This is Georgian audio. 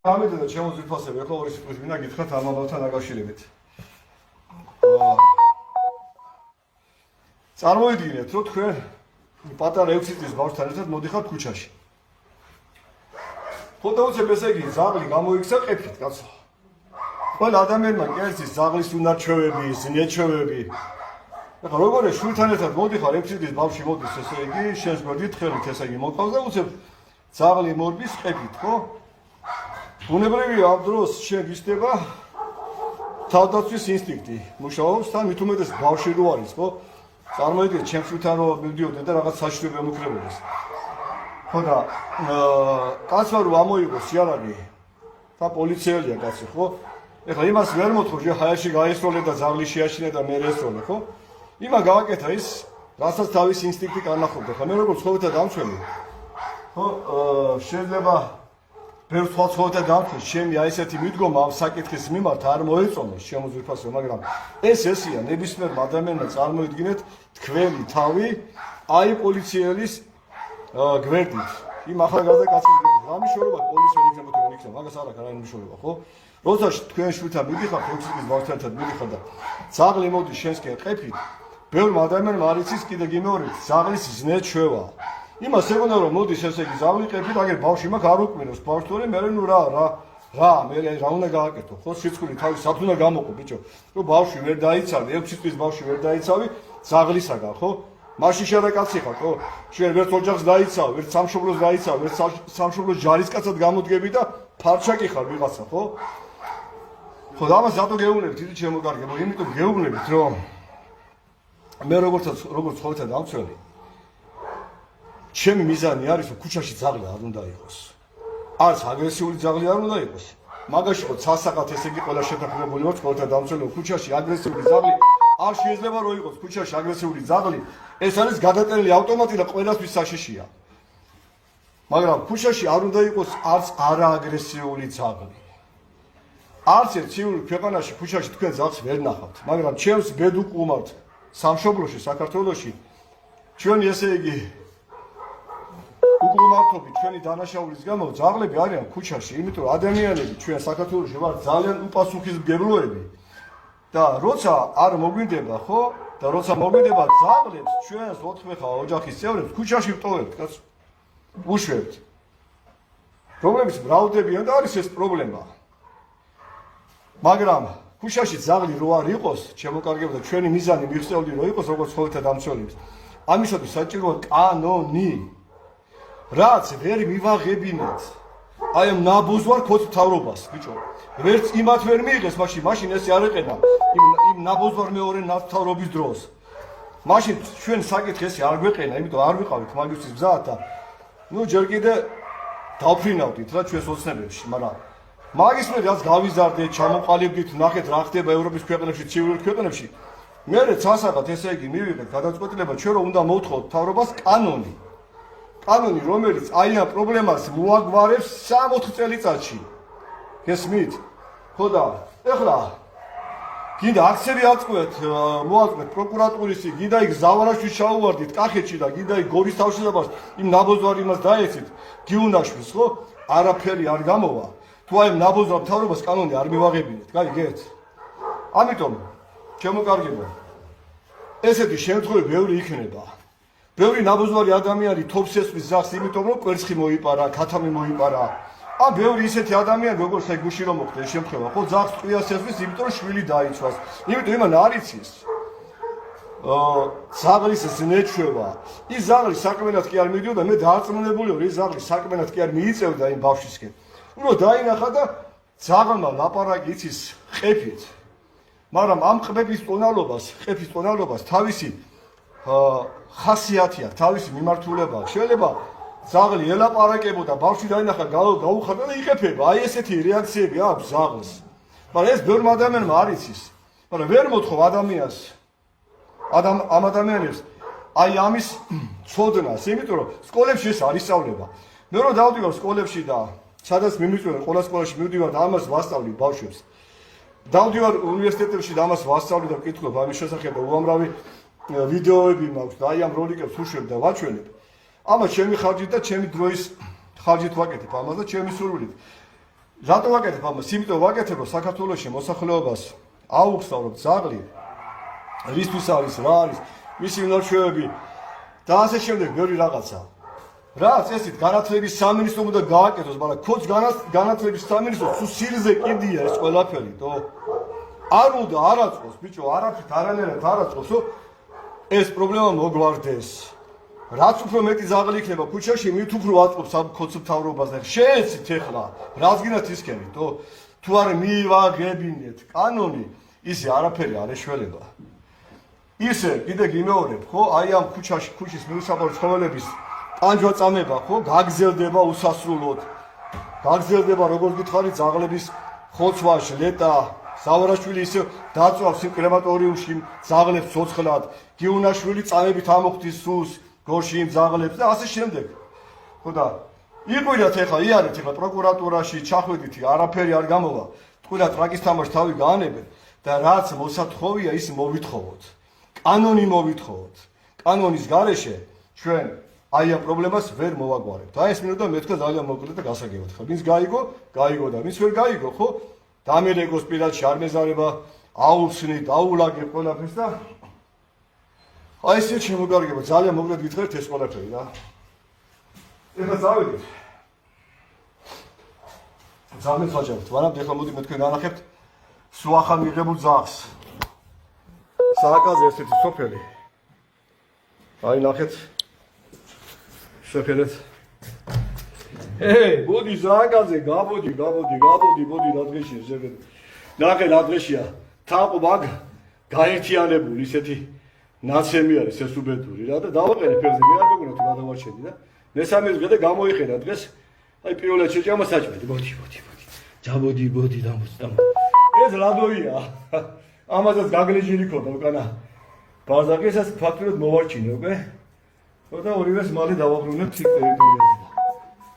ამიტომ ჩემო ძირფასები ახლა ორი სიტყვის მინდა გითხრათ ამ ამბავთან დაკავშირებით. წარმოიდგინეთ, რომ თქვენ პატარა 6 წლის ბავშვთან ერთად მოდიხართ ქუჩაში. ფოტოუცებ ესე იგი ზაღლი გამოიქცა ყეფით, კაცო. ყველა ადამიანმა კერძის ზაღლის უნარჩვევები, ზნეჩვევები. ახლა როგორია შვილთან ერთად მოდიხარ 6 წლის ბავშვი მოდის ესე იგი შენს გვერდით ხელით ესე იგი მოყავს და უცებ ზაღლი მორბის ყეფით, ხო? ბუნებრივია ამ დროს შენ გისდება თავდაცვის ინსტინქტი. მუშაობს თან მით უმეტეს ბავშვი რო არის, ხო? წარმოიდგინეთ, ჩემს შვილთან რო მივდიოდე და რაღაც საშიშროება მოკრებოდეს. ხო და კაცმა რო ამოიღოს იარაღი და პოლიციელია კაცი, ხო? ეხლა იმას ვერ მოთხოვ, რომ ჰაერში გაესროლე და ზაღლი შეაშინე და მე ესროლე, ხო? იმა გავაკეთა ის, რასაც თავის ინსტინქტი განახორდა. ხა მე როგორც ცხოველთა დამცველი, ხო, შეიძლება ბევრ სხვა ცხოველთა დამცველს ჩემი აი ესეთი მიდგომა ამ საკითხის მიმართ არ მოეწონეს ჩემო ძვირფასო, მაგრამ ეს ესია ნებისმიერ ადამიანმა წარმოიდგინეთ თქვენი თავი აი პოლიციელის გვერდით. იმ ახალგაზრდა კაცის გვერდით. რა მნიშვნელობა პოლიციელი იქნება თუ იქნება, მაგას არ აქვს რა მნიშვნელობა, ხო? როცა თქვენ შვილთან მიდიხართ 6 წლის ბავშვთან მიდიხართ და ზაღლი მოდის შენსკენ ყეფით, ბევრ ადამიანმა არ იცის კიდე გიმეორეთ ზაღლის ზნეჩვევა. იმას ეგონა რომ მოდის ესე იგი ზაღლი ყეფით, აგერ ბავშვი მაგ არ უკმინოს ბავშვი, მე ნუ რა უნდა გააკეთო, ხო? სიცხული თავის სად უნდა გამოყო, ბიჭო, რომ ბავშვი ვერ დაიცავი, 6 წლის ბავშვი ვერ დაიცავი ზაღლისაგან, ხო? მაშინ შედაკაცი ხარ, ხო? შენ ვერც ოჯახს დაიცავ, ვერც სამშობლოს დაიცავ, ვერც სამშობლოს ჯარისკაცად გამოდგები და ფარჩაკი ხარ ვიღაცა, ხო? ხო, და ამას რატო გეუბნებით, დიდი ჩემო კარგებო, იმიტომ გეუბნებით, რომ მე როგორც ცხოველთა დამცველი, ჩემი მიზანი არის, რომ ქუჩაში ზაღლი არ უნდა იყოს. არც აგრესიული ზაღლი არ უნდა იყოს. მაგაში ხო ცალსახად ესე იგი ყველა შეთანხმებული ვარ ცხოველთა დამცველი, ქუჩაში აგრესიული ზაღლი არ შეიძლება რომ იყოს ქუჩაში აგრესიული ზაღლი, ეს არის გადატერილი ავტომატი და ყველასთვის საშიშია. მაგრამ ქუჩაში არ უნდა იყოს არც არააგრესიული ზაღლი. არც ერთ ცივურ ქვეყანაში ქუჩაში თქვენ ზაღს ვერ ნახავთ, მაგრამ ჩემს ბედუყუმართ სამშობლოში, საქართველოში ჩვენი ესე იგი უკუმართობი ჩვენი დანაშაულის გამო ზაღლები არიან ქუჩაში, იმიტომ რომ ადამიანები ჩვენ საქართველოში ვართ ძალიან უპასუხისმგებლოები. და როცა არ მოგვინდება, ხო? და როცა მოგვინდება ზაღლებს, ჩვენს 4 ხა ოჯახის წევრებს ქუჩაში ვტოვებთ, კაცო. უშვებთ. პრობლემის მრავლდებიან და არის ეს პრობლემა. მაგრამ ქუჩაში ზაღლი რო არ იყოს, ჩემო კარგებო და ჩვენი მიზანი მიღწეული რო იყოს, როგორც ცხოველთა დამცველების. ამისათვის საჭიროა კანონი. რაც ვერ მივაღებინეთ. აი ამ ნაბუზვარ ქოც მთავრობას, ბიჭო. ვერც იმათ ვერ მიიღეს, მაშინ ესე არ ეყედა იმ ნაბუზვარ მეორე მთავრობის დროს. მაშინ ჩვენ საკითხი ესე არ გვეყენა, იმიტომ არ ვიყავით მაგისთვის გზად და ნუ ჯერ კიდე დავფრინავდით რა ჩვენს ოცნებებში, მაგრამ მაგის მე რაც გავიზარდეთ, ჩამოყალიბდით, ნახეთ რა ხდება ევროპის ქვეყნებში, ცივილ ქვეყნებში. მე ცალსახად ესე იგი მივიღეთ გადაწყვეტილება, ჩვენ რომ უნდა მოვთხოვოთ მთავრობას კანონი. კანონი, რომელიც აი ამ პრობლემას მოაგვარებს 3-4 წელიწადში. გესმით? ხო და ეხლა გინდა აქცები აწყვეთ, მოაწყვეთ პროკურატურისი, გინდა იქ ზავარაშვილს ჩაუვარდით კახეთში და გინდა იქ გორის თავშესაფარს იმ ნაბოზვარ იმას დაეცით, გიუნაშვილს, ხო? არაფერი არ გამოვა. თუ აი ნაბოზვარ მთავრობას კანონი არ მივაღებინეთ, გაიგეთ? ამიტომ ჩემო კარგებო, ესეთი შემთხვევები ბევრი იქნება. ბევრი ნაბოზვარი ადამიანი თობს ესმის ზაღს, იმიტომ რომ კვერცხი მოიპარა, ქათამი მოიპარა. ან ბევრი ისეთი ადამიანი, როგორც აი გუში რომ მოხდა ეს შემთხვევა, ხო, ზაღს ტყვიას ესმის, იმიტომ რომ შვილი დაიცვას. იმიტომ იმან არ იცის. ზაღლის ზნეჩვევა. ის ზაღლი საკმენად კი არ მიდიოდა, მე დაარწმუნებული ვარ, ის ზაღლი საკმენად კი არ მიიწევდა იმ ბავშვისკენ. ნუ დაინახა და ზაღლმა ლაპარაკი იცის ყეფით. მაგრამ ამ ყეფის ტონალობას თავისი ხასიათი აქვს, თავისი მიმართულება აქვს. შეიძლება ზაღლი ელაპარაკებოდა, ბავშვი დაინახა, გაუხარდა და იყეფება. აი ესეთი რეაქციები აქვს ზაღლს. მაგრამ ეს ბევრ ადამიანმა არ იცის. მაგრამ ვერ მოთხოვ ადამიანს, ამ ადამიანებს აი ამის ცოდნას, იმიტომ რომ სკოლებში ეს არ ისწავლება. მე რომ დავდივარ სკოლებში და სადაც მიმიწვევენ, ყველა სკოლაში მივდივარ და ამას ვასწავლი ბავშვებს. დავდივარ უნივერსიტეტებში და ამას ვასწავლი და ვკითხულობ ამის შესახებ და უამრავი ვიდეოები მაქვს და აი ამ როლიკებს უშვებ და ვაჩვენებ. ამას ჩემი ხარჯით და ჩემი დროის ხარჯით ვაკეთებ ამას და ჩემი სურვილით. რატო ვაკეთებ ამას? იმიტომ ვაკეთებ, რომ საქართველოში მოსახლეობას აუხსნავთ ზაღლი. რისთვის არის, რა არის, მისი უნარჩვევები და ასე შემდეგ ბევრი რაღაცა. რა წესით განათლების სამინისტრომ უნდა გააკეთოს, მაგრამ ქოც განათლების სამინისტრო სულ სირზე კიდია ეს ყველაფერი, თო? არ უნდა არაწყოს, ბიჭო, არაფრით არანაირად არაწყოს, ეს პრობლემა მოგვარდეს. რაც უფრო მეტი ზაღლი იქნება ქუჩაში, მით უფრო აწყობს ამ ქოც მთავრობაზე. შეეცით ეხლა, რაც გინდათ ისქენით, თო? თუ არა მივაღებინეთ კანონი, ისე არაფერი არ ეშველება. ისე კიდე გიმეორებ, ხო? აი ამ ქუჩის მიუსაბარო ცხოველების ტანჯვა-წამება, ხო? გაგზელდება უსასრულოდ. გაგზელდება, როგორც გითხარით, ზაღლების ხოცვა, ჟლეტა, ზავარაშვილი ისე დაწვავს იმ კრემატორიუმში ზაღლებს ცოცხლად, გიუნაშვილი წამებით ამოხდის სულს გორში იმ ზაღლებს და ასე შემდეგ. ხო და იყვირათ ეხლა, იარეთ ეხლა პროკურატურაში, ჩახვედით, არაფერი არ გამოვა. თქვენად ტრაკის თამაში თავი გაანებენ და რაც მოსათხოვია, ის მოვითხოვოთ. კანონი მოვითხოვოთ. კანონის გარეშე ჩვენ აი ამ პრობლემას ვერ მოვაგვარებთ. აი ეს მინდოდა მეთქვა ძალიან მოკლედ და გასაგებად. ხო, ვინც გაიგო, გაიგო და ვინც ვერ გაიგო, ხო? დამერეგოს პირადში არ მეზარება, აუხსნით, აულაგებ ყველაფერს და აი ესე შემოგარგება, ძალიან მოკლედ გითხრათ ეს ყველაფერი რა. ეხლა წავედით. ძალიან ხაჭავთ, ვანამ ეხლა მოდი მე თქვენ განახებთ სუახა მიღებულ ძაღლს. სააკაზე ესეთი სოფელი. აი ნახეთ. შეფერეთ. მოდი ზააკაზე, გაბოდი, მოდი რა დღეშია შეგედ. ნახე რა დღეშია. თაყო მაგ გაერთიანებული ისეთი ნაცემი არის ეს უბედური რა და დავაყენე ფერზე მე არ მეგონა თუ გადავარჩენდი და მესამე დღე და გამოიხენა დღეს აი პირველად შეჭამა საჭმელი. მოდი. ჯაბოდი დამოწდა. ეს რადოია? ამასაც გაგლეჯილი ქონდა უკანა. ბაზაკისას ფაქტურად მოვარჩინე უკვე. ხო და ორივეს მალე დავაბრუნებთ იქ ტერიტორიაზე.